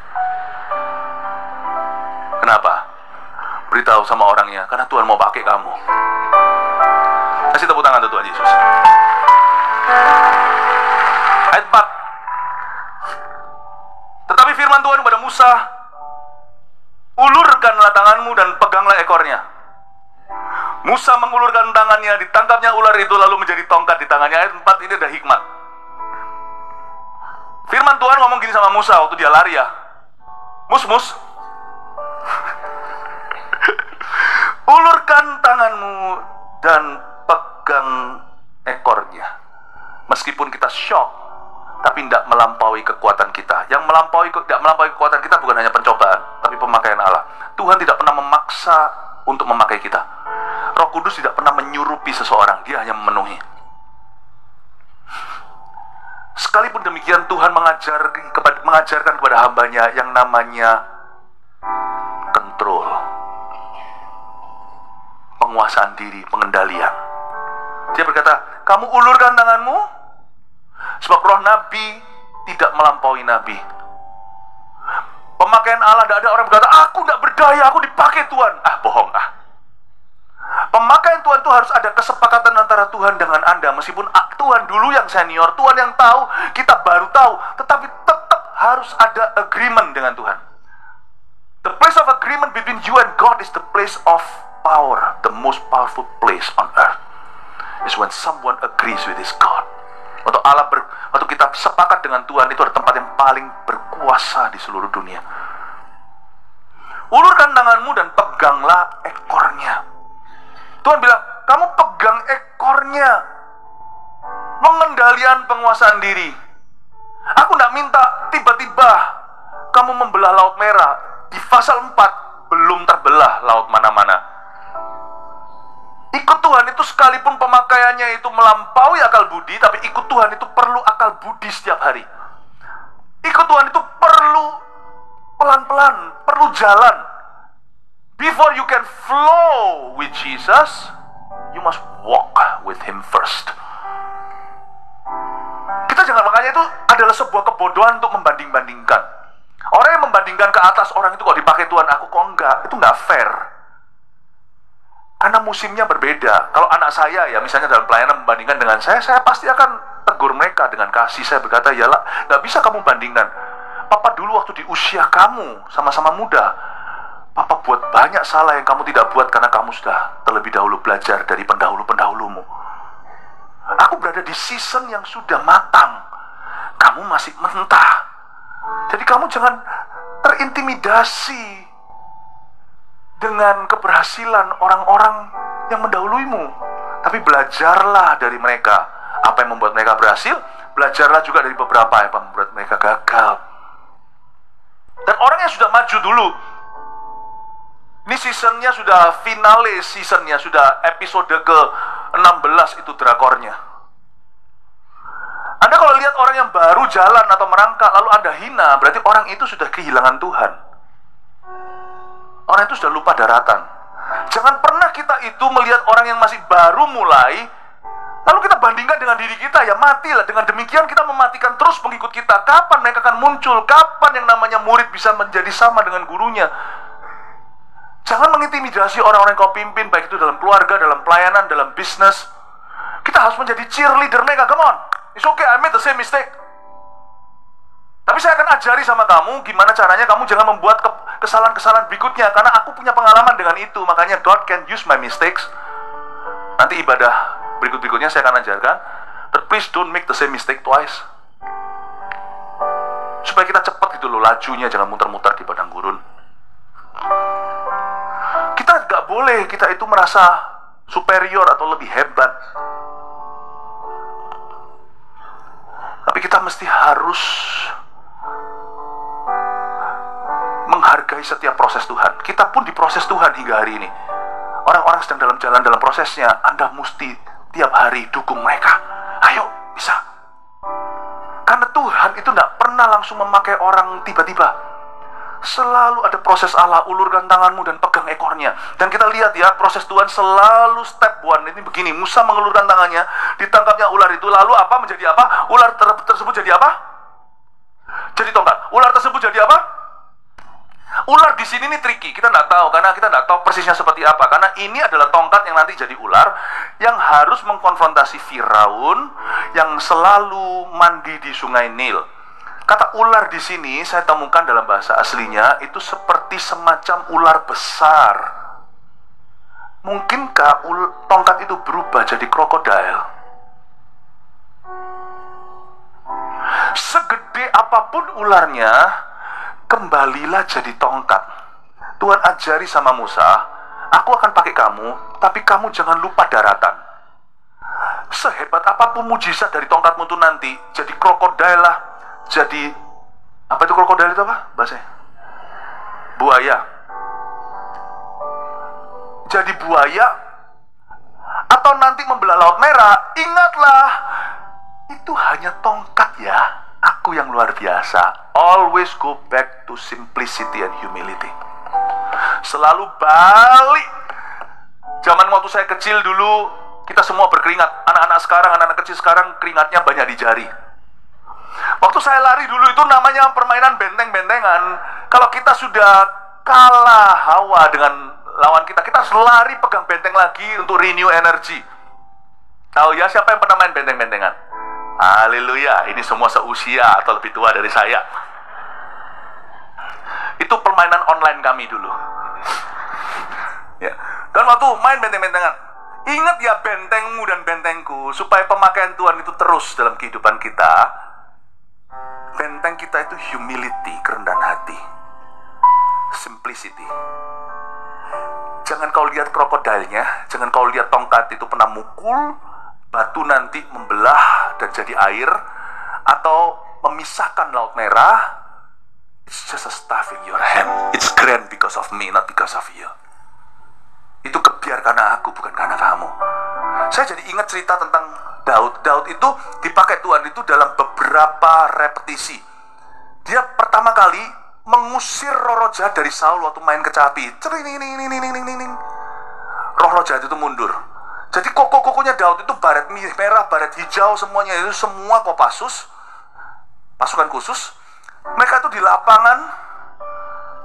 Speaker 1: Kenapa? Beritahu sama orangnya, karena Tuhan mau pakai kamu. Kasih tepuk tangan untuk Tuhan Yesus. Ayat 4. Tetapi firman Tuhan kepada Musa, ulurkanlah tanganmu dan peganglah ekornya. Musa mengulurkan tangannya, ditangkapnya ular itu lalu menjadi tongkat di tangannya. Ayat 4 ini ada hikmat. Firman Tuhan ngomong gini sama Musa waktu dia lari ya. Mus ulurkan tanganmu dan pegang ekornya. Meskipun kita shock, tapi tidak melampaui kekuatan kita. Yang tidak melampaui kekuatan kita bukan hanya pencobaan, tapi pemakaian Allah. Tuhan tidak pernah memaksa untuk memakai kita. Roh Kudus tidak pernah menyurupi seseorang, Dia hanya memenuhi. Sekalipun demikian, Tuhan mengajarkan kepada hambanya yang namanya kontrol, penguasaan diri, pengendalian. Dia berkata, kamu ulurkan tanganmu, sebab roh nabi tidak melampaui nabi. Pemakaian Allah, tidak ada orang berkata, aku tidak berdaya, aku dipakai Tuhan. Bohong. Pemakaian Tuhan itu harus ada kesepakatan antara Tuhan dengan Anda. Meskipun Tuhan dulu yang senior, Tuhan yang tahu, kita baru tahu, tetapi tetap harus ada agreement dengan Tuhan. The place of agreement between you and God is the place of power. The most powerful place on earth is when someone agrees with his God. Waktu kita sepakat dengan Tuhan, itu adalah tempat yang paling berkuasa di seluruh dunia. Ulurkan tanganmu dan peganglah ekornya. Tuhan bilang, kamu pegang ekornya. Pengendalian penguasaan diri. Aku tidak minta tiba-tiba kamu membelah Laut Merah. Di pasal 4 belum terbelah laut mana-mana. Ikut Tuhan itu sekalipun pemakaiannya itu melampaui akal budi, tapi ikut Tuhan itu perlu akal budi setiap hari. Ikut Tuhan itu perlu pelan-pelan, perlu jalan. Before you can flow with Jesus, you must walk with Him first. Kita jangan, makanya itu adalah sebuah kebodohan untuk membanding-bandingkan. Orang yang membandingkan ke atas, orang itu kok dipakai Tuhan, aku kok enggak, itu enggak fair. Karena musimnya berbeda. Kalau anak saya ya misalnya dalam pelayanan membandingkan dengan saya pasti akan tegur mereka dengan kasih. Saya berkata, yalah, nggak bisa kamu bandingkan. Papa dulu waktu di usia kamu sama-sama muda, Papa buat banyak salah yang kamu tidak buat karena kamu sudah terlebih dahulu belajar dari pendahulu-pendahulumu. Aku berada di season yang sudah matang. Kamu masih mentah. Jadi kamu jangan terintimidasi dengan keberhasilan orang-orang yang mendahuluimu. Tapi belajarlah dari mereka. Apa yang membuat mereka berhasil, belajarlah juga dari beberapa yang membuat mereka gagal. Dan orang yang sudah maju dulu, ini seasonnya sudah finale, seasonnya sudah episode ke-16 itu drakornya. Anda kalau lihat orang yang baru jalan atau merangkak lalu Anda hina, berarti orang itu sudah kehilangan Tuhan. Orang itu sudah lupa daratan. Jangan pernah kita itu melihat orang yang masih baru mulai, lalu kita bandingkan dengan diri kita, ya matilah. Dengan demikian kita mematikan terus pengikut kita. Kapan mereka akan muncul? Kapan yang namanya murid bisa menjadi sama dengan gurunya? Jangan mengintimidasi orang-orang yang kau pimpin, baik itu dalam keluarga, dalam pelayanan, dalam bisnis. Kita harus menjadi cheerleader mereka. Come on, it's okay, I made the same mistake. Tapi saya akan ajari sama kamu gimana caranya kamu jangan membuat kesalahan-kesalahan berikutnya, karena aku punya pengalaman dengan itu. Makanya God can use my mistakes. Nanti ibadah berikut-berikutnya saya akan ajarkan, but please don't make the same mistake twice. Supaya kita cepat gitu loh lajunya, jangan muter-muter di padang gurun. Kita gak boleh kita itu merasa superior atau lebih hebat. Tapi kita mesti harus menghargai setiap proses Tuhan. Kita pun diproses Tuhan hingga hari ini. Orang-orang sedang dalam jalan dalam prosesnya, Anda mesti tiap hari dukung mereka. Ayo, bisa. Karena Tuhan itu tidak pernah langsung memakai orang tiba-tiba. Selalu ada proses Allah, ulurkan tanganmu dan pegang ekornya. Dan kita lihat ya, proses Tuhan selalu step one. Ini begini, Musa mengelurkan tangannya, ditangkapnya ular itu. Lalu apa menjadi apa? Ular tersebut jadi apa? Jadi tongkat. Ular tersebut jadi apa? Ular di sini nih tricky, kita nggak tahu karena kita nggak tahu persisnya seperti apa. Karena ini adalah tongkat yang nanti jadi ular yang harus mengkonfrontasi Firaun yang selalu mandi di Sungai Nil. Kata ular di sini saya temukan dalam bahasa aslinya itu seperti semacam ular besar. Mungkinkah tongkat itu berubah jadi krokodil? Segede apapun ularnya, kembalilah jadi tongkat. Tuhan ajari sama Musa, aku akan pakai kamu, tapi kamu jangan lupa daratan. Sehebat apapun mujizat dari tongkatmu itu nanti, jadi krokodil lah, jadi apa itu krokodil itu apa bahasanya? Buaya. Jadi buaya atau nanti membelah Laut Merah, ingatlah itu hanya tongkat ya. Aku yang luar biasa. Always go back to simplicity and humility. Selalu balik. Zaman waktu saya kecil dulu, kita semua berkeringat. Anak-anak sekarang, anak-anak kecil sekarang keringatnya banyak di jari. Waktu saya lari dulu itu namanya permainan benteng-bentengan. Kalau kita sudah kalah hawa dengan lawan kita, kita harus lari pegang benteng lagi untuk renew energy. Tahu ya siapa yang pernah main benteng-bentengan? Haleluya, ini semua seusia atau lebih tua dari saya. Itu permainan online kami dulu. Ya. Dan waktu main benteng-bentengan, ingat ya bentengmu dan bentengku, supaya pemakaian Tuhan itu terus dalam kehidupan kita. Benteng kita itu humility, kerendahan hati, simplicity. Jangan kau lihat krokodilnya, jangan kau lihat tongkat itu pernah mukul batu nanti membelah dan jadi air, atau memisahkan Laut Merah. It's just a staff in your hand. It's grand because of me, not because of you. Itu kebiar karena aku, bukan karena kamu. Saya jadi ingat cerita tentang Daud. Daud itu dipakai Tuhan itu dalam beberapa repetisi. Dia pertama kali mengusir roh jahat dari Saul waktu main kecapi. Roh jahat itu mundur. Jadi koko-kokonya Daud itu baret merah, baret hijau, semuanya itu semua Kopassus, pasukan khusus. Mereka itu di lapangan,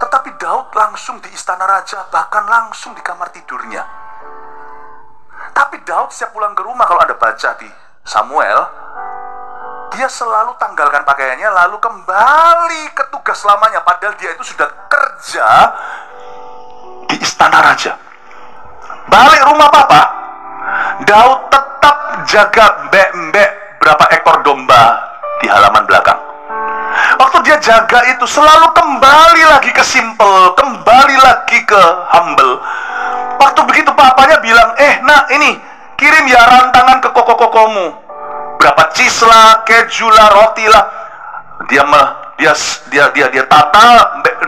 Speaker 1: tetapi Daud langsung di istana raja, bahkan langsung di kamar tidurnya. Tapi Daud setiap pulang ke rumah, kalau Anda baca di Samuel, dia selalu tanggalkan pakaiannya, lalu kembali ke tugas lamanya, padahal dia itu sudah kerja di istana raja. Balik rumah papa, Daud tetap jaga mbek-mbek berapa ekor domba di halaman belakang. Waktu dia jaga itu selalu kembali lagi ke simple, kembali lagi ke humble. Waktu begitu papanya bilang, nak ini kirim ya rantangan ke koko-kokomu, berapa cheese lah, keju lah, roti lah. Dia tata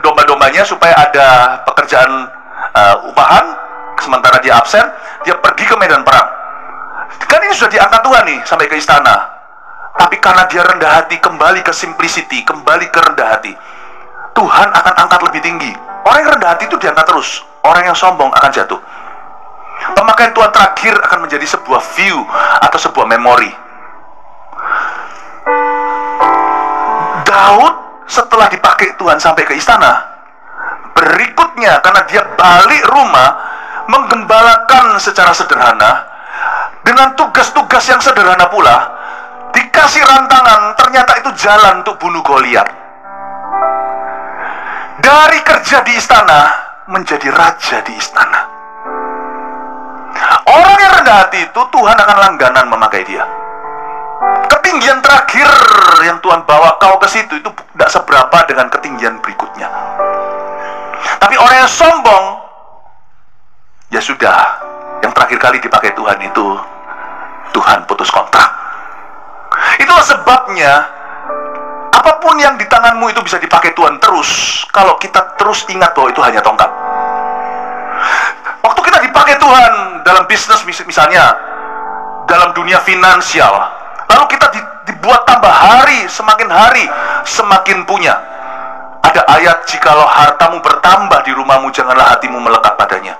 Speaker 1: domba-dombanya supaya ada pekerjaan upahan, sementara dia absen, dia pergi ke medan perang. Kan ini sudah diangkat Tuhan nih sampai ke istana. Tapi karena dia rendah hati, kembali ke simplicity, kembali ke rendah hati, Tuhan akan angkat lebih tinggi. Orang yang rendah hati itu diangkat terus. Orang yang sombong akan jatuh. Pemakaian Tuhan terakhir akan menjadi sebuah view atau sebuah memori. Daud setelah dipakai Tuhan sampai ke istana, berikutnya karena dia balik rumah, menggembalakan secara sederhana, dengan tugas-tugas yang sederhana pula, dikasih rantangan, ternyata itu jalan untuk bunuh Goliat. Dari kerja di istana, menjadi raja di istana. Orang yang rendah hati itu, Tuhan akan langganan memakai dia. Ketinggian terakhir yang Tuhan bawa kau ke situ, itu tidak seberapa dengan ketinggian berikutnya. Tapi orang yang sombong, ya sudah, yang terakhir kali dipakai Tuhan itu, Tuhan putus kontrak. Itulah sebabnya, apapun yang di tanganmu itu bisa dipakai Tuhan terus, kalau kita terus ingat bahwa itu hanya tongkat. Waktu kita dipakai Tuhan dalam bisnis misalnya, dalam dunia finansial, lalu kita dibuat tambah hari semakin punya. Ada ayat, jikalau hartamu bertambah di rumahmu, janganlah hatimu melekat padanya.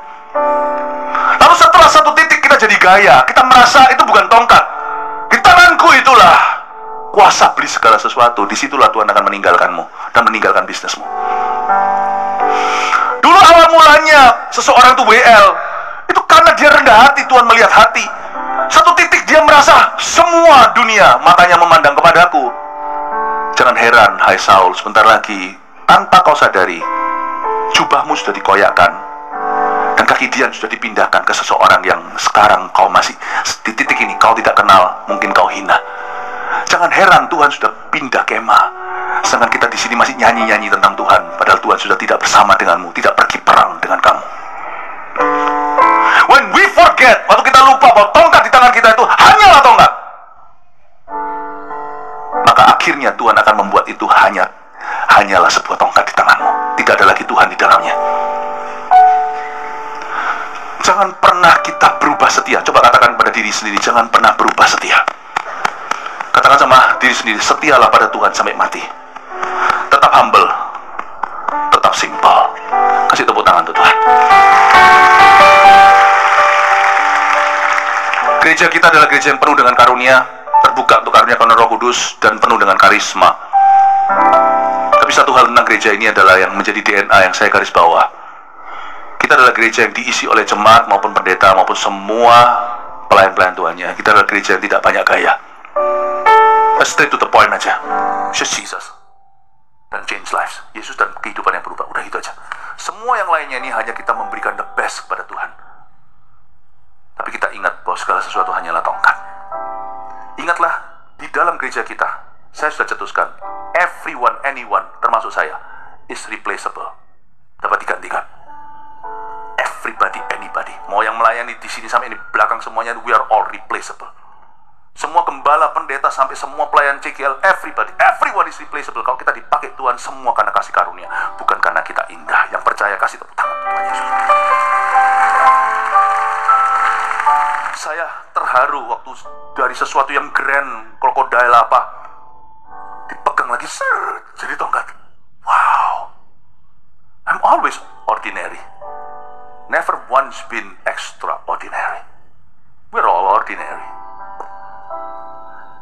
Speaker 1: Lalu setelah satu titik kita jadi gaya, kita merasa itu bukan tongkat. Di tanganku itulah kuasa beli segala sesuatu. Disitulah Tuhan akan meninggalkanmu dan meninggalkan bisnismu. Dulu awal mulanya seseorang itu WL, itu karena dia rendah hati, Tuhan melihat hati. Satu titik dia merasa semua dunia matanya memandang kepadaku. Jangan heran, hai Saul, sebentar lagi tanpa kau sadari, jubahmu sudah dikoyakkan dan kaki Dian sudah dipindahkan ke seseorang yang sekarang kau masih di titik ini kau tidak kenal, mungkin kau hina. Jangan heran, Tuhan sudah pindah kemah, sedangkan kita di sini masih nyanyi-nyanyi tentang Tuhan, padahal Tuhan sudah tidak bersama denganmu, tidak pergi perang dengan kamu. When we forget, waktu kita lupa bahwa tongkat di tangan kita itu hanyalah tongkat, maka akhirnya Tuhan akan membuat itu hanyalah sebuah tongkat di tanganmu. Tidak ada lagi Tuhan di dalamnya. Jangan pernah kita berubah setia. Coba katakan pada diri sendiri, jangan pernah berubah setia. Katakan sama diri sendiri, setialah pada Tuhan sampai mati. Tetap humble, tetap simple. Kasih tepuk tangan untuk Tuhan. Gereja kita adalah gereja yang penuh dengan karunia, terbuka untuk karunia Roh Kudus, dan penuh dengan karisma. Tapi satu hal tentang gereja ini adalah yang menjadi DNA yang saya garis bawah. Kita adalah gereja yang diisi oleh jemaat maupun pendeta maupun semua pelayan-pelayan Tuhannya. Kita adalah gereja yang tidak banyak gaya. Straight to the point aja. Just Jesus. Dan change lives. Yesus dan kehidupan yang berubah. Udah itu aja. Semua yang lainnya ini hanya kita memberikan the best kepada Tuhan. Tapi kita ingat bahwa segala sesuatu hanyalah tongkat. Ingatlah, di dalam gereja kita, saya sudah cetuskan, everyone, anyone, termasuk saya, is replaceable. Dapat digantikan. Everybody, anybody. Mau yang melayani di sini sampai di belakang semuanya, we are all replaceable. Semua gembala, pendeta, sampai semua pelayan CGL, everybody, everyone is replaceable. Kalau kita dipakai Tuhan, semua karena kasih karunia, bukan karena kita indah. Yang percaya kasih tepuk tangan Tuhan Yesus. Saya terharu waktu dari sesuatu yang grand, krokodil apa, dipegang lagi, jadi tongkat. Wow, I'm always ordinary, never once been extraordinary. We're all ordinary.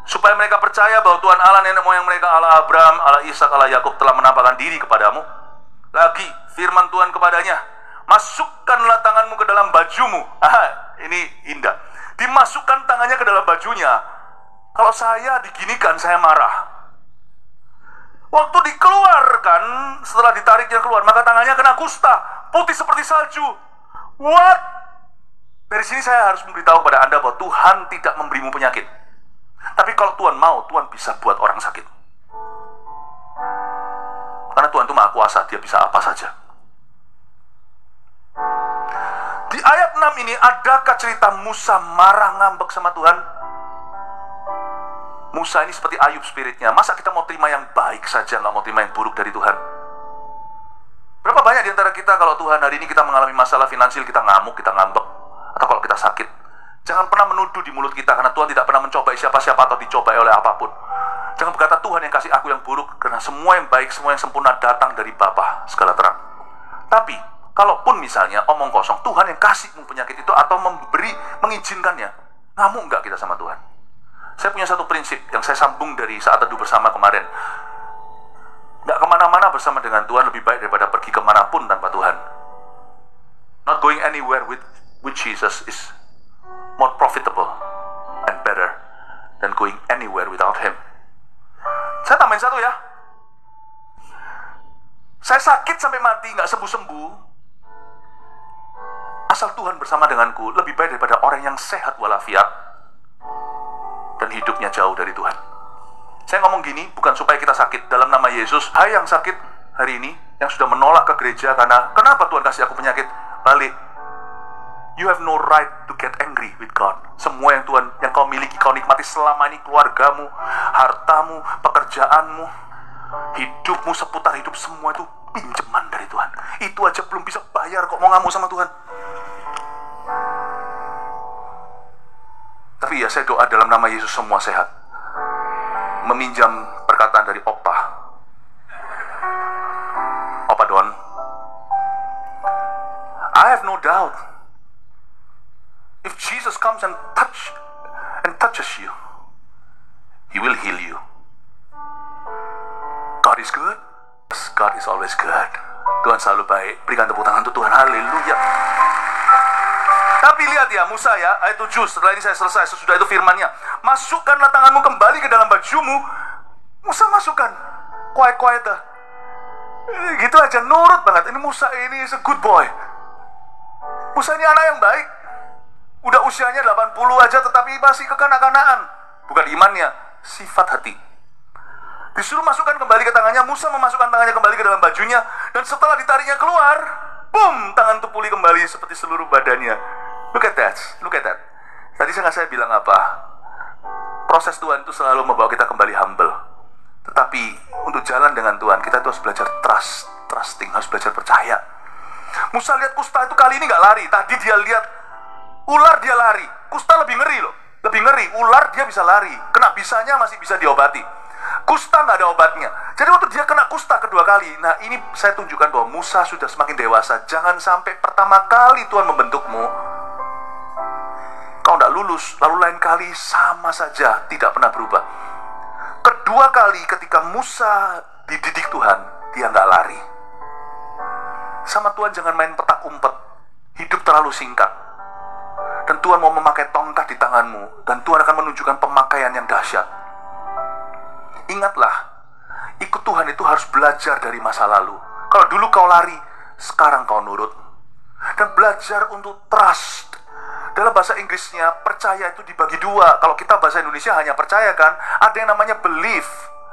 Speaker 1: Supaya mereka percaya bahwa Tuhan Allah nenek moyang mereka, Allah Abraham, Allah Ishak, Allah Yakub telah menampakkan diri kepadamu. Lagi firman Tuhan kepadanya, masukkanlah tanganmu ke dalam bajumu. Ini indah. Dimasukkan tangannya ke dalam bajunya. Kalau saya diginikan, saya marah. Waktu dikeluarkan, setelah ditariknya keluar, maka tangannya kena kusta, putih seperti salju. What? Dari sini saya harus memberitahu kepada Anda bahwa Tuhan tidak memberimu penyakit. Tapi kalau Tuhan mau, Tuhan bisa buat orang sakit. Karena Tuhan itu Maha Kuasa, Dia bisa apa saja. Di ayat 6 ini, adakah cerita Musa marah ngambek sama Tuhan? Musa ini seperti Ayub spiritnya. Masa kita mau terima yang baik saja, nggak mau terima yang buruk dari Tuhan? Berapa banyak di antara kita kalau Tuhan hari ini kita mengalami masalah finansial, kita ngamuk, kita ngambek, atau kalau kita sakit. Jangan pernah menuduh di mulut kita, karena Tuhan tidak pernah mencobai siapa-siapa atau dicobai oleh apapun. Jangan berkata, Tuhan yang kasih aku yang buruk, karena semua yang baik, semua yang sempurna datang dari Bapa segala terang. Tapi, kalaupun misalnya omong kosong, Tuhan yang kasihmu penyakit itu atau mengizinkannya, ngamuk enggak kita sama Tuhan? Saya punya satu prinsip yang saya sambung dari saat teduh bersama kemarin. Nggak kemana-mana bersama dengan Tuhan lebih baik daripada pergi kemanapun tanpa Tuhan. Not going anywhere with Jesus is more profitable and better than going anywhere without Him. Saya tambahin satu ya. Saya sakit sampai mati, nggak sembuh-sembuh, asal Tuhan bersama denganku, lebih baik daripada orang yang sehat walafiat dan hidupnya jauh dari Tuhan. Saya ngomong gini bukan supaya kita sakit. Dalam nama Yesus, hai yang sakit hari ini, yang sudah menolak ke gereja karena kenapa Tuhan kasih aku penyakit, balik. You have no right to get angry with God. Semua yang Tuhan, yang kau miliki, kau nikmati selama ini, keluargamu, hartamu, pekerjaanmu, hidupmu, seputar hidup, semua itu pinjaman dari Tuhan. Itu aja belum bisa bayar kok mau ngamuk sama Tuhan. Tapi ya saya doa dalam nama Yesus semua sehat. Meminjam perkataan dari Opa Don, I have no doubt if Jesus comes and touches you, He will heal you. God is good. God is always good. Tuhan selalu baik. Berikan tepuk tangan untuk Tuhan. Haleluya. Tapi lihat ya, Musa ya, ayat 7, setelah ini saya selesai, sesudah itu firman-Nya, masukkanlah tanganmu kembali ke dalam bajumu. Musa masukkan, quiet dah. Gitu aja, nurut banget. Ini Musa ini is a good boy. Musa ini anak yang baik. Udah usianya 80 aja, tetapi masih kekanak-kanakan. Bukan imannya, sifat hati. Disuruh masukkan kembali ke tangannya, Musa memasukkan tangannya kembali ke dalam bajunya, dan setelah ditariknya keluar, boom, tangan itu pulih kembali seperti seluruh badannya. Look at that. Tadi saya bilang apa? Proses Tuhan itu selalu membawa kita kembali humble. Tetapi untuk jalan dengan Tuhan, kita harus belajar trusting, harus belajar percaya. Musa lihat kusta itu kali ini nggak lari. Tadi dia lihat ular, dia lari. Kusta lebih ngeri loh, lebih ngeri. Ular dia bisa lari, kena bisanya masih bisa diobati. Kusta nggak ada obatnya. Jadi waktu dia kena kusta kedua kali, nah ini saya tunjukkan bahwa Musa sudah semakin dewasa. Jangan sampai pertama kali Tuhan membentukmu, kau tidak lulus, lalu lain kali sama saja, tidak pernah berubah. Kedua kali ketika Musa dididik Tuhan, dia nggak lari. Sama Tuhan jangan main petak umpet. Hidup terlalu singkat. Dan Tuhan mau memakai tongkat di tanganmu, dan Tuhan akan menunjukkan pemakaian yang dahsyat. Ingatlah, ikut Tuhan itu harus belajar dari masa lalu. Kalau dulu kau lari, sekarang kau nurut. Dan belajar untuk trust. Dalam bahasa Inggrisnya, percaya itu dibagi dua. Kalau kita bahasa Indonesia hanya percaya kan, ada yang namanya belief,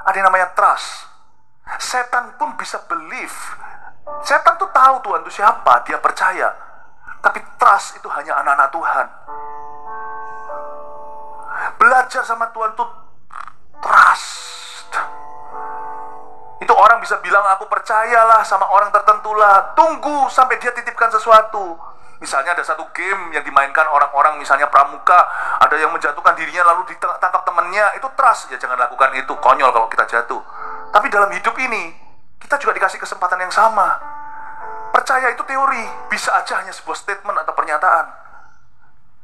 Speaker 1: ada yang namanya trust. Setan pun bisa believe. Setan tuh tahu Tuhan itu siapa, dia percaya. Tapi trust itu hanya anak-anak Tuhan. Belajar sama Tuhan tuh trust. Itu orang bisa bilang aku percayalah sama orang tertentu lah. Tunggu sampai dia titipkan sesuatu. Misalnya ada satu game yang dimainkan orang-orang, misalnya pramuka, ada yang menjatuhkan dirinya lalu ditangkap temannya, itu trust. Ya jangan lakukan itu, konyol kalau kita jatuh. Tapi dalam hidup ini, kita juga dikasih kesempatan yang sama. Percaya itu teori, bisa aja hanya sebuah statement atau pernyataan.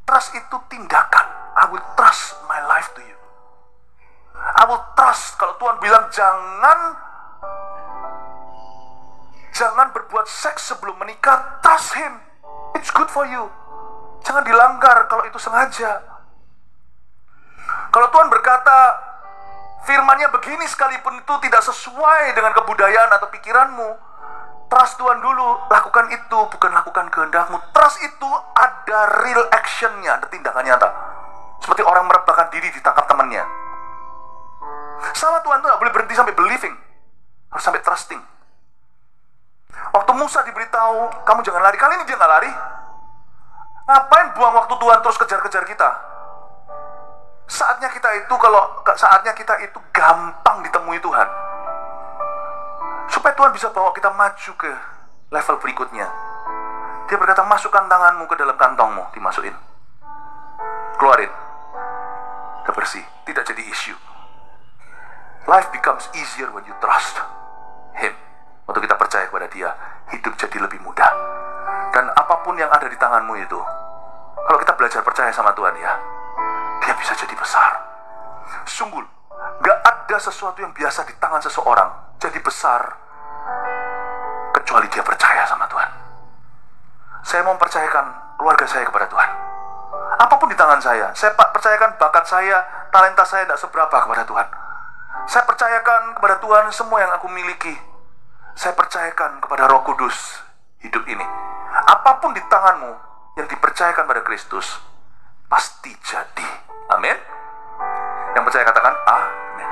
Speaker 1: Trust itu tindakan. I will trust my life to you. I will trust. Kalau Tuhan bilang jangan berbuat seks sebelum menikah, trust Him. It's good for you. Jangan dilanggar kalau itu sengaja. Kalau Tuhan berkata firman-Nya begini sekalipun itu tidak sesuai dengan kebudayaan atau pikiranmu, trust Tuhan dulu. Lakukan itu, bukan lakukan kehendakmu. Trust itu ada real action-nya, ada tindakan nyata. Seperti orang merebahkan diri ditangkap temannya. Sama Tuhan itu gak boleh berhenti sampai believing, harus sampai trusting. Waktu Musa diberitahu, kamu jangan lari, kali ini dia gak lari. Ngapain buang waktu Tuhan terus kejar-kejar kita? Saatnya kita itu gampang ditemui Tuhan. Supaya Tuhan bisa bawa kita maju ke level berikutnya. Dia berkata, masukkan tanganmu ke dalam kantongmu. Dimasukin, keluarin, udah bersih, tidak jadi isu. Life becomes easier when you trust Him. Waktu kita percaya kepada Dia, hidup jadi lebih mudah. Dan apapun yang ada di tanganmu itu, kalau kita belajar percaya sama Tuhan ya, dia bisa jadi besar. Sungguh, gak ada sesuatu yang biasa di tangan seseorang jadi besar kecuali dia percaya sama Tuhan. Saya mau mempercayakan keluarga saya kepada Tuhan. Apapun di tangan saya percayakan bakat saya, talenta saya tidak seberapa kepada Tuhan. Saya percayakan kepada Tuhan semua yang aku miliki. Saya percayakan kepada Roh Kudus hidup ini. Apapun di tanganmu yang dipercayakan pada Kristus, pasti jadi. Amin. Yang percaya katakan amin.